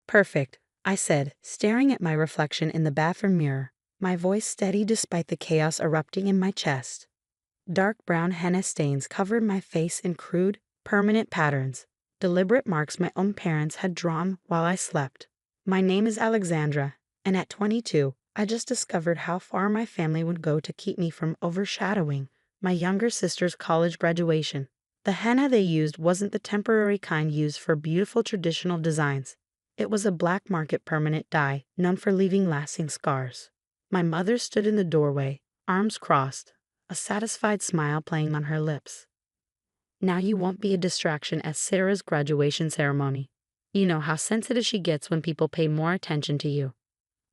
Perfect, I said, staring at my reflection in the bathroom mirror, my voice steady despite the chaos erupting in my chest. Dark brown henna stains covered my face in crude, permanent patterns, deliberate marks my own parents had drawn while I slept. My name is Alexandra, and at 22, I just discovered how far my family would go to keep me from overshadowing my younger sister's college graduation. The henna they used wasn't the temporary kind used for beautiful traditional designs. It was a black market permanent dye, known for leaving lasting scars. My mother stood in the doorway, arms crossed, a satisfied smile playing on her lips. Now you won't be a distraction at Sarah's graduation ceremony. You know how sensitive she gets when people pay more attention to you.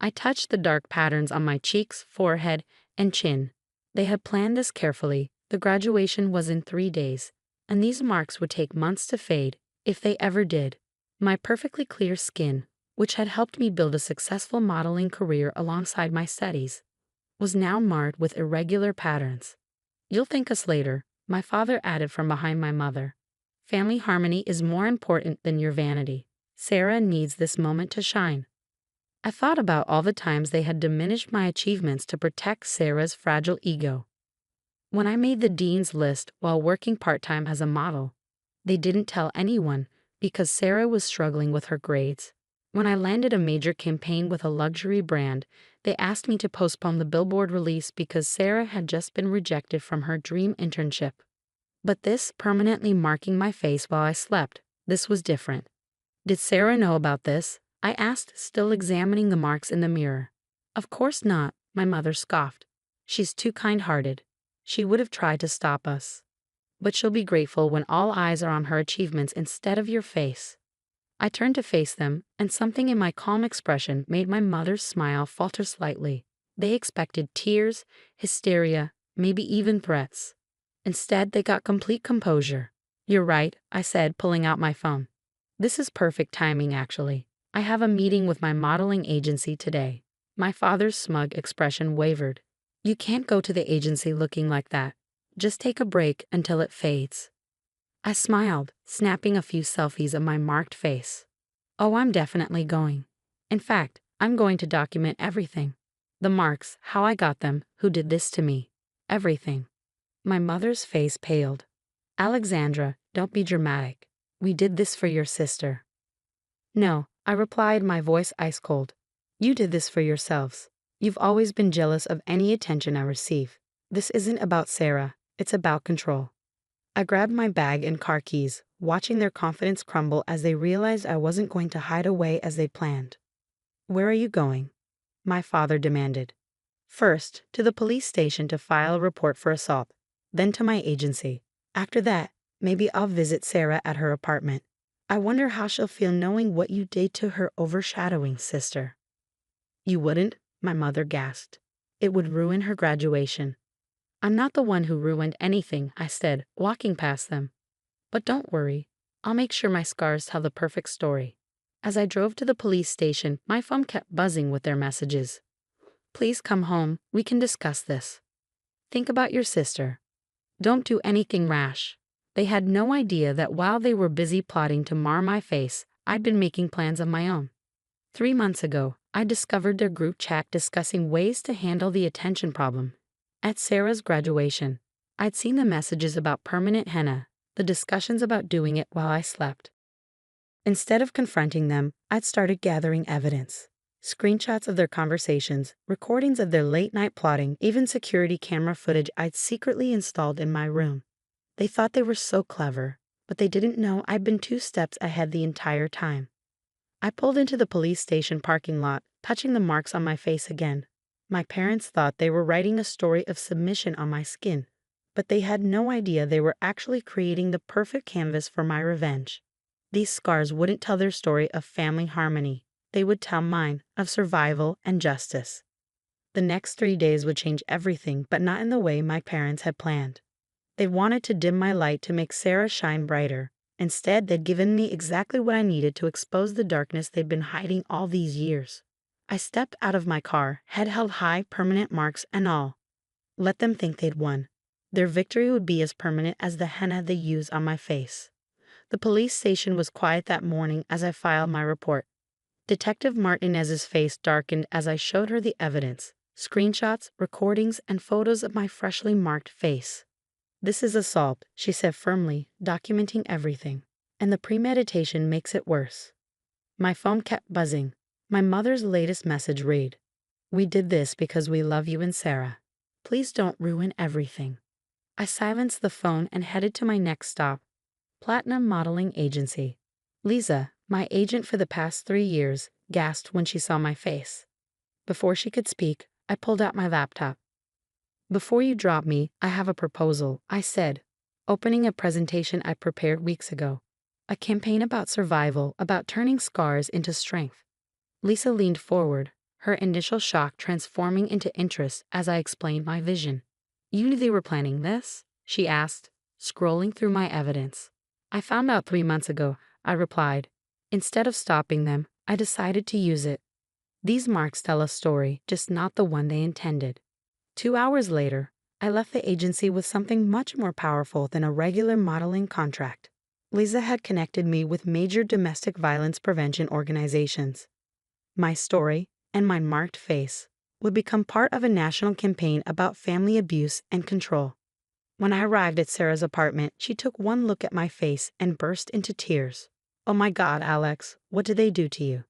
I touched the dark patterns on my cheeks, forehead, and chin. They had planned this carefully. The graduation was in 3 days, and these marks would take months to fade, if they ever did. My perfectly clear skin, which had helped me build a successful modeling career alongside my studies, was now marred with irregular patterns. You'll thank us later, my father added from behind my mother. Family harmony is more important than your vanity. Sarah needs this moment to shine. I thought about all the times they had diminished my achievements to protect Sarah's fragile ego. When I made the dean's list while working part-time as a model, they didn't tell anyone because Sarah was struggling with her grades. When I landed a major campaign with a luxury brand, they asked me to postpone the billboard release because Sarah had just been rejected from her dream internship. But this permanently marking my face while I slept, this was different. Did Sarah know about this? I asked, still examining the marks in the mirror. Of course not, my mother scoffed. She's too kind-hearted. She would have tried to stop us. But she'll be grateful when all eyes are on her achievements instead of your face. I turned to face them, and something in my calm expression made my mother's smile falter slightly. They expected tears, hysteria, maybe even threats. Instead, they got complete composure. You're right, I said, pulling out my phone. This is perfect timing, actually. I have a meeting with my modeling agency today. My father's smug expression wavered. You can't go to the agency looking like that. Just take a break until it fades. I smiled, snapping a few selfies of my marked face. Oh, I'm definitely going. In fact, I'm going to document everything. The marks, how I got them, who did this to me. Everything. My mother's face paled. Alexandra, don't be dramatic. We did this for your sister. No, I replied, my voice ice cold. You did this for yourselves. You've always been jealous of any attention I receive. This isn't about Sarah, it's about control. I grabbed my bag and car keys, watching their confidence crumble as they realized I wasn't going to hide away as they planned. Where are you going? My father demanded. First, to the police station to file a report for assault, then to my agency. After that, maybe I'll visit Sarah at her apartment. I wonder how she'll feel knowing what you did to her overshadowing sister. You wouldn't, my mother gasped. It would ruin her graduation. I'm not the one who ruined anything, I said, walking past them. But don't worry, I'll make sure my scars tell the perfect story. As I drove to the police station, my phone kept buzzing with their messages. Please come home, we can discuss this. Think about your sister. Don't do anything rash. They had no idea that while they were busy plotting to mar my face, I'd been making plans of my own. 3 months ago, I discovered their group chat discussing ways to handle the attention problem. At Sarah's graduation, I'd seen the messages about permanent henna, the discussions about doing it while I slept. Instead of confronting them, I'd started gathering evidence. Screenshots of their conversations, recordings of their late-night plotting, even security camera footage I'd secretly installed in my room. They thought they were so clever, but they didn't know I'd been 2 steps ahead the entire time. I pulled into the police station parking lot, touching the marks on my face again. My parents thought they were writing a story of submission on my skin, but they had no idea they were actually creating the perfect canvas for my revenge. These scars wouldn't tell their story of family harmony. They would tell mine of survival and justice. The next 3 days would change everything, but not in the way my parents had planned. They wanted to dim my light to make Sarah shine brighter. Instead, they'd given me exactly what I needed to expose the darkness they'd been hiding all these years. I stepped out of my car, head held high, permanent marks and all. Let them think they'd won. Their victory would be as permanent as the henna they used on my face. The police station was quiet that morning as I filed my report. Detective Martinez's face darkened as I showed her the evidence, screenshots, recordings, and photos of my freshly marked face. "This is assault," she said firmly, documenting everything. "And the premeditation makes it worse." My phone kept buzzing. My mother's latest message read, "We did this because we love you and Sarah. Please don't ruin everything." I silenced the phone and headed to my next stop, Platinum Modeling Agency. Lisa, my agent for the past 3 years, gasped when she saw my face. Before she could speak, I pulled out my laptop. "Before you drop me, I have a proposal," I said, opening a presentation I prepared weeks ago. A campaign about survival, about turning scars into strength. Lisa leaned forward, her initial shock transforming into interest as I explained my vision. "You knew they were planning this?" she asked, scrolling through my evidence. "I found out 3 months ago," I replied. "Instead of stopping them, I decided to use it. These marks tell a story, just not the one they intended." 2 hours later, I left the agency with something much more powerful than a regular modeling contract. Lisa had connected me with major domestic violence prevention organizations. My story, and my marked face, would become part of a national campaign about family abuse and control. When I arrived at Sarah's apartment, she took one look at my face and burst into tears. "Oh my God, Alex, what did they do to you?"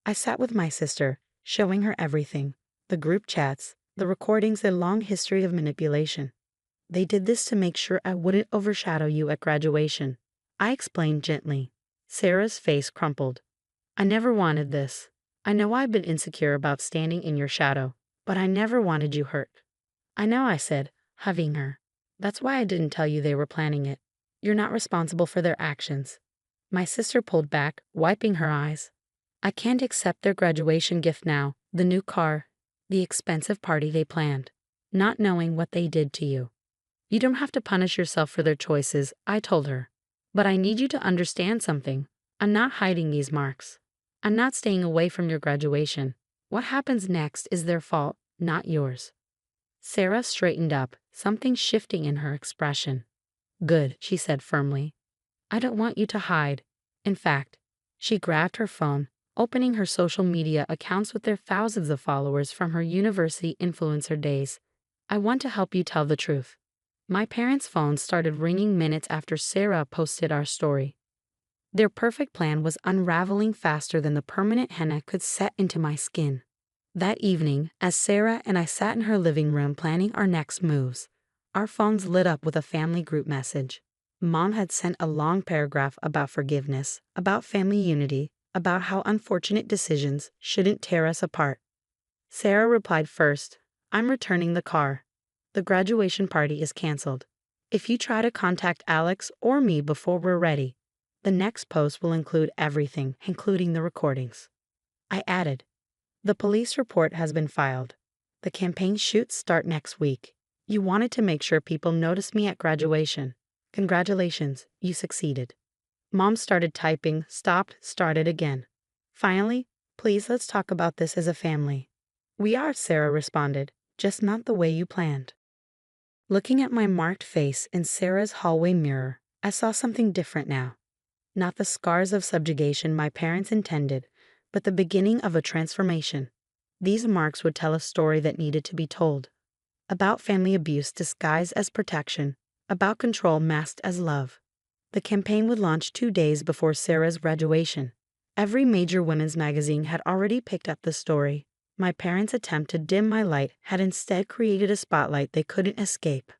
I sat with my sister, showing her everything, the group chats, the recordings, their long history of manipulation. "They did this to make sure I wouldn't overshadow you at graduation," I explained gently. Sarah's face crumpled. "I never wanted this. I know I've been insecure about standing in your shadow, but I never wanted you hurt." "I know," I said, hugging her. "That's why I didn't tell you they were planning it. You're not responsible for their actions." My sister pulled back, wiping her eyes. "I can't accept their graduation gift now, the new car, the expensive party they planned, not knowing what they did to you." "You don't have to punish yourself for their choices," I told her. "But I need you to understand something. I'm not hiding these marks. I'm not staying away from your graduation. What happens next is their fault, not yours." Sarah straightened up, something shifting in her expression. "Good," she said firmly. "I don't want you to hide. In fact," she grabbed her phone, opening her social media accounts with their thousands of followers from her university influencer days, "I want to help you tell the truth." My parents' phones started ringing minutes after Sarah posted our story. Their perfect plan was unraveling faster than the permanent henna could set into my skin. That evening, as Sarah and I sat in her living room planning our next moves, our phones lit up with a family group message. Mom had sent a long paragraph about forgiveness, about family unity, about how unfortunate decisions shouldn't tear us apart. Sarah replied first, "I'm returning the car. The graduation party is canceled. If you try to contact Alex or me before we're ready, the next post will include everything, including the recordings." I added, "The police report has been filed. The campaign shoots start next week. You wanted to make sure people noticed me at graduation. Congratulations, you succeeded." Mom started typing, stopped, started again. Finally, "Please let's talk about this as a family." "We are," Sarah responded, "just not the way you planned." Looking at my marked face in Sarah's hallway mirror, I saw something different now. Not the scars of subjugation my parents intended, but the beginning of a transformation. These marks would tell a story that needed to be told. About family abuse disguised as protection, about control masked as love. The campaign would launch 2 days before Sarah's graduation. Every major women's magazine had already picked up the story. My parents' attempt to dim my light had instead created a spotlight they couldn't escape.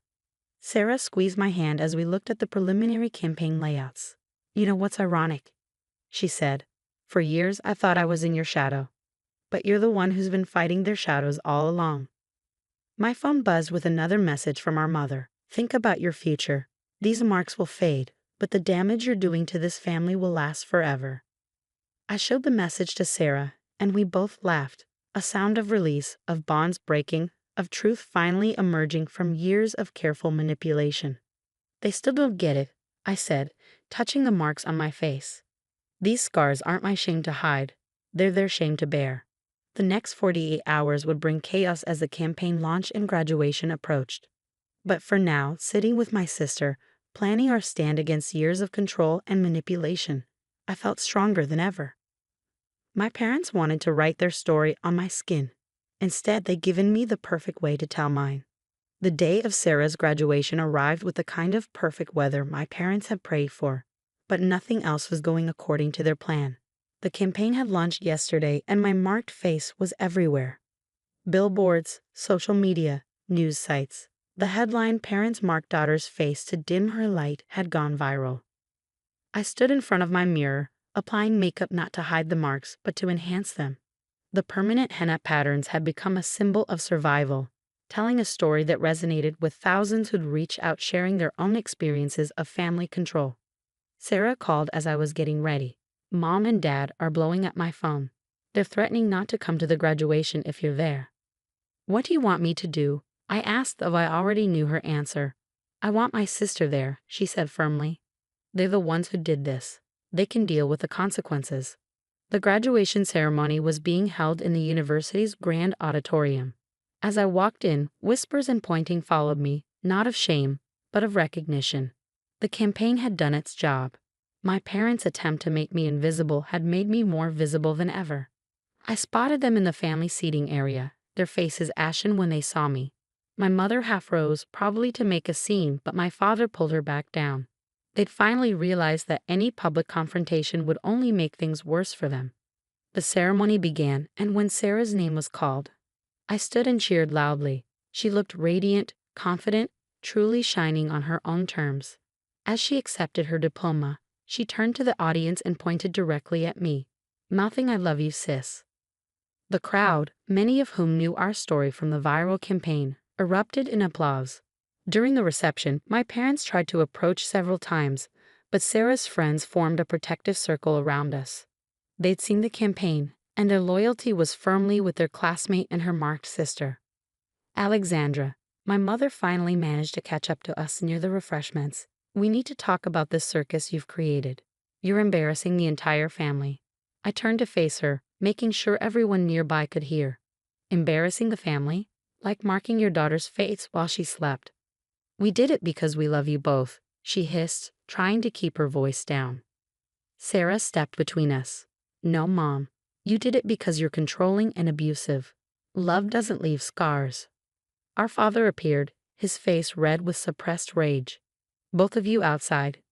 Sarah squeezed my hand as we looked at the preliminary campaign layouts. "You know what's ironic?" she said. "For years I thought I was in your shadow. But you're the one who's been fighting their shadows all along." My phone buzzed with another message from our mother. "Think about your future. These marks will fade, but the damage you're doing to this family will last forever." I showed the message to Sarah, and we both laughed, a sound of release, of bonds breaking, of truth finally emerging from years of careful manipulation. "They still don't get it," I said, touching the marks on my face. "These scars aren't my shame to hide, they're their shame to bear." The next 48 hours would bring chaos as the campaign launch and graduation approached. But for now, sitting with my sister, planning our stand against years of control and manipulation, I felt stronger than ever. My parents wanted to write their story on my skin. Instead, they'd given me the perfect way to tell mine. The day of Sarah's graduation arrived with the kind of perfect weather my parents had prayed for, but nothing else was going according to their plan. The campaign had launched yesterday, and my marked face was everywhere. Billboards, social media, news sites. The headline, "Parents Mark Daughter's Face to Dim Her Light," had gone viral. I stood in front of my mirror, applying makeup not to hide the marks, but to enhance them. The permanent henna patterns had become a symbol of survival, telling a story that resonated with thousands who'd reached out sharing their own experiences of family control. Sarah called as I was getting ready. "Mom and Dad are blowing up my phone. They're threatening not to come to the graduation if you're there." "What do you want me to do?" I asked, though I already knew her answer. "I want my sister there," she said firmly. "They're the ones who did this. They can deal with the consequences." The graduation ceremony was being held in the university's grand auditorium. As I walked in, whispers and pointing followed me, not of shame, but of recognition. The campaign had done its job. My parents' attempt to make me invisible had made me more visible than ever. I spotted them in the family seating area, their faces ashen when they saw me. My mother half rose, probably to make a scene, but my father pulled her back down. They'd finally realized that any public confrontation would only make things worse for them. The ceremony began, and when Sarah's name was called, I stood and cheered loudly. She looked radiant, confident, truly shining on her own terms. As she accepted her diploma, she turned to the audience and pointed directly at me, mouthing, "I love you, sis." The crowd, many of whom knew our story from the viral campaign, erupted in applause. During the reception, my parents tried to approach several times, but Sarah's friends formed a protective circle around us. They'd seen the campaign, and their loyalty was firmly with their classmate and her marked sister. "Alexandra," my mother finally managed to catch up to us near the refreshments. "We need to talk about this circus you've created. You're embarrassing the entire family." I turned to face her, making sure everyone nearby could hear. "Embarrassing the family? Like marking your daughter's face while she slept." "We did it because we love you both," she hissed, trying to keep her voice down. Sarah stepped between us. "No, Mom. You did it because you're controlling and abusive. Love doesn't leave scars." Our father appeared, his face red with suppressed rage. "Both of you outside.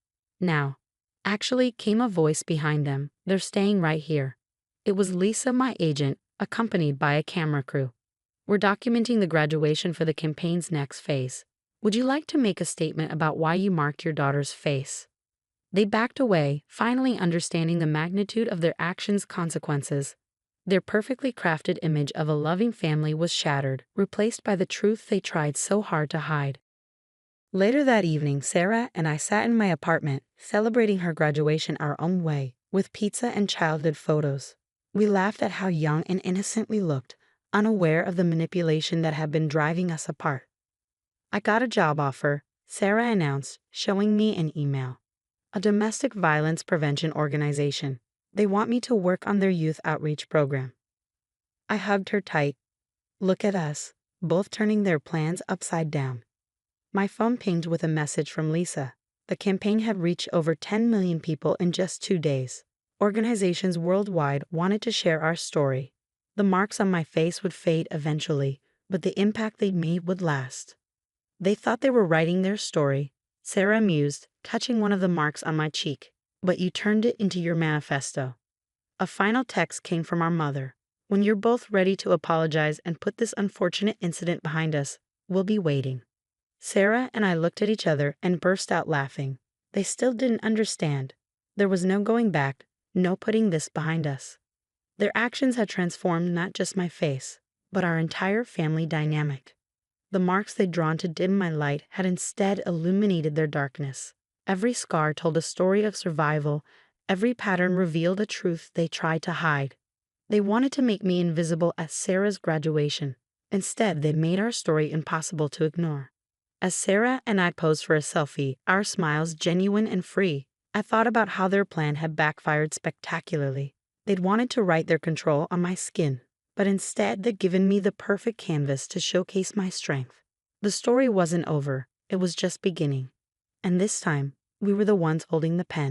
Now." Actually, came a voice behind them. "They're staying right here." It was Lisa, my agent, accompanied by a camera crew. "We're documenting the graduation for the campaign's next phase. Would you like to make a statement about why you marked your daughter's face?" They backed away, finally understanding the magnitude of their actions' consequences. Their perfectly crafted image of a loving family was shattered, replaced by the truth they tried so hard to hide. Later that evening, Sarah and I sat in my apartment, celebrating her graduation our own way, with pizza and childhood photos. We laughed at how young and innocent we looked, unaware of the manipulation that had been driving us apart. "I got a job offer," Sarah announced, showing me an email. "A domestic violence prevention organization. They want me to work on their youth outreach program." I hugged her tight. Look at us, both turning their plans upside down. My phone pinged with a message from Lisa. The campaign had reached over 10 million people in just 2 days. Organizations worldwide wanted to share our story. The marks on my face would fade eventually, but the impact they made would last. They thought they were writing their story, Sarah mused, touching one of the marks on my cheek. "But you turned it into your manifesto." A final text came from our mother. "When you're both ready to apologize and put this unfortunate incident behind us, we'll be waiting." Sarah and I looked at each other and burst out laughing. They still didn't understand. There was no going back, no putting this behind us. Their actions had transformed not just my face, but our entire family dynamic. The marks they'd drawn to dim my light had instead illuminated their darkness. Every scar told a story of survival. Every pattern revealed a truth they tried to hide. They wanted to make me invisible at Sarah's graduation. Instead, they made our story impossible to ignore. As Sarah and I posed for a selfie, our smiles genuine and free, I thought about how their plan had backfired spectacularly. They'd wanted to write their control on my skin, but instead they'd given me the perfect canvas to showcase my strength. The story wasn't over, it was just beginning. And this time, we were the ones holding the pen.